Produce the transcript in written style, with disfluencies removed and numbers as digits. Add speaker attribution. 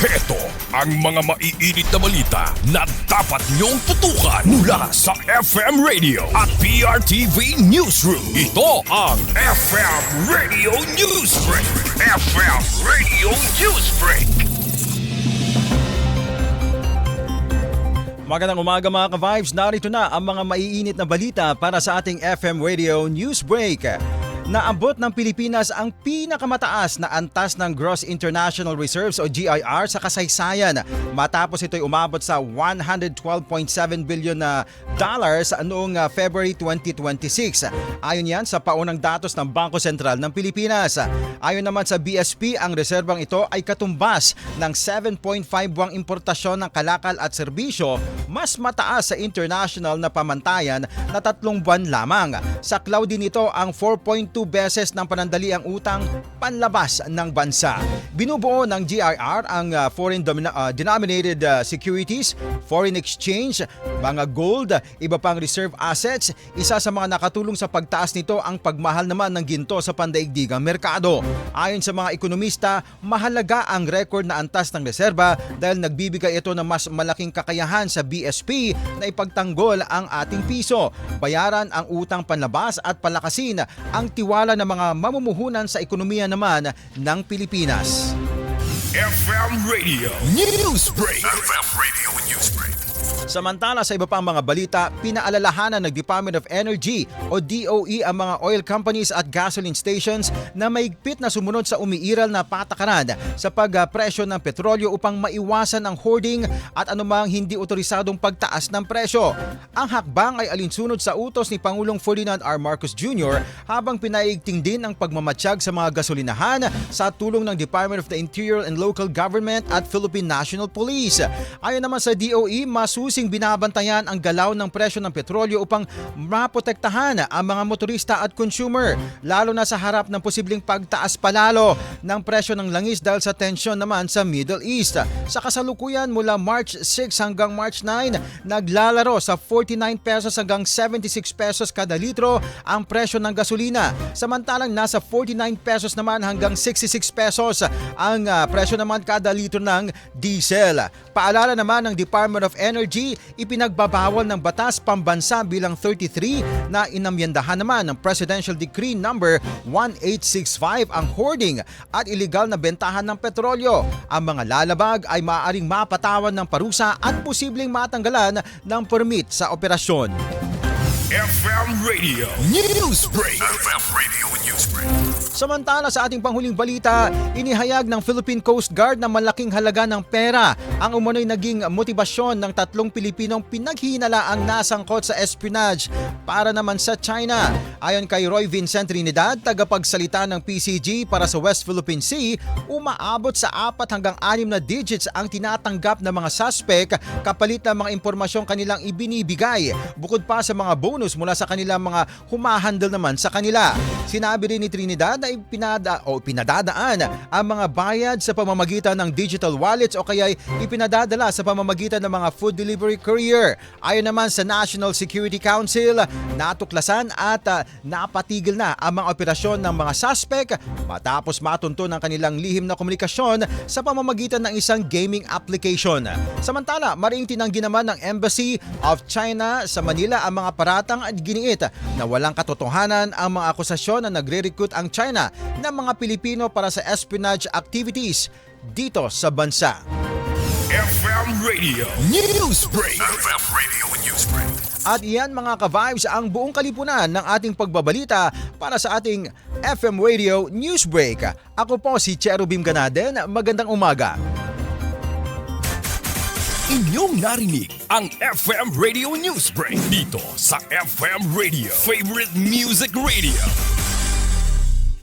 Speaker 1: Heto ang mga maiinit na balita na dapat niyong tutukan mula sa FM Radio at PRTV Newsroom. Ito ang FM Radio Newsbreak. FM Radio Newsbreak.
Speaker 2: Magandang umaga mga ka-vibes, narito na ang mga maiinit na balita para sa ating FM Radio Newsbreak. Naabot ng Pilipinas ang pinakamataas na antas ng Gross International Reserves o GIR sa kasaysayan matapos ito'y umabot sa $112.7 billion noong February 2026. Ayon yan sa paunang datos ng Bangko Sentral ng Pilipinas. Ayon naman sa BSP, ang reserbang ito ay katumbas ng 7.5 buwang importasyon ng kalakal at serbisyo, mas mataas sa international na pamantayan na 3 buwan lamang. Saklaw din ito ang 4.2 beses ng panandali ang utang panlabas ng bansa. Binubuo ng GIR ang foreign denominated securities, foreign exchange, mga gold, iba pang reserve assets. Isa sa mga nakatulong sa pagtaas nito ang pagmahal naman ng ginto sa pandaigdigang merkado. Ayon sa mga ekonomista, mahalaga ang record na antas ng reserba dahil nagbibigay ito ng mas malaking kakayahan sa BSP na ipagtanggol ang ating piso, bayaran ang utang panlabas at palakasin ang tiwala ng mga mamumuhunan sa ekonomiya naman ng Pilipinas.
Speaker 1: FM Radio Newsbreak. FM Radio Newsbreak.
Speaker 2: Samantala sa iba pang mga balita, pinaalalahanan ng Department of Energy o DOE ang mga oil companies at gasoline stations na mahigpit na sumunod sa umiiral na patakaran sa pagpresyo ng petrolyo upang maiwasan ang hoarding at anumang hindi otorisadong pagtaas ng presyo. Ang hakbang ay alinsunod sa utos ni Pangulong Ferdinand R. Marcos Jr. habang pinaigting din ang pagmamatsyag sa mga gasolinahan sa tulong ng Department of the Interior and Local Government at Philippine National Police. Ayon naman sa DOE, masusing binabantayan ang galaw ng presyo ng petrolyo upang maprotektahan ang mga motorista at consumer, lalo na sa harap ng posibleng pagtaas palalo ng presyo ng langis dahil sa tensyon naman sa Middle East. Sa kasalukuyan mula March 6 hanggang March 9, naglalaro sa 49 pesos hanggang 76 pesos kada litro ang presyo ng gasolina. Samantalang nasa 49 pesos naman hanggang 66 pesos ang presyo naman kada litro ng diesel. Paalala naman ng Department of Energy, ipinagbabawal ng batas pambansa bilang 33 na inamyendahan naman ng Presidential Decree number 1865 ang hoarding at iligal na bentahan ng petrolyo. Ang mga lalabag ay maaaring mapatawan ng parusa at posibleng matanggalan ng permit sa operasyon.
Speaker 1: FM Radio Newsbreak. FM Radio Newsbreak.
Speaker 2: Samantala sa ating panghuling balita, inihayag ng Philippine Coast Guard na malaking halaga ng pera ang umano'y naging motibasyon ng 3 Pilipinong pinaghihinalaang nasangkot sa espionage para naman sa China. Ayon kay Roy Vincent Trinidad, tagapagsalita ng PCG para sa West Philippine Sea, umaabot sa 4 hanggang 6 na digits ang tinatanggap ng mga suspect kapalit ng mga impormasyong kanilang ibinibigay, bukod pa sa mga bonus mula sa kanilang mga humahandle naman sa kanila. Sinabi rin ni Trinidad na pinadadaan ang mga bayad sa pamamagitan ng digital wallets o kaya ipinadadala sa pamamagitan ng mga food delivery courier. Ayon naman sa National Security Council, natuklasan at napatigil na ang mga operasyon ng mga suspect matapos matunto ng kanilang lihim na komunikasyon sa pamamagitan ng isang gaming application. Samantala, maring tinanggi naman ng Embassy of China sa Manila ang mga paratang at giniit na walang katotohanan ang mga akusasyon na nagre-recruit ang China ng mga Pilipino para sa espionage activities dito sa bansa.
Speaker 1: FM Radio Newsbreak. FM Radio Newsbreak.
Speaker 2: At iyan mga ka-vibes ang buong kalipunan ng ating pagbabalita para sa ating FM Radio Newsbreak. Ako po si Cherubim Ganaden. Magandang umaga.
Speaker 1: Inyong narinig ang FM Radio Newsbreak dito sa FM Radio, Favorite Music Radio.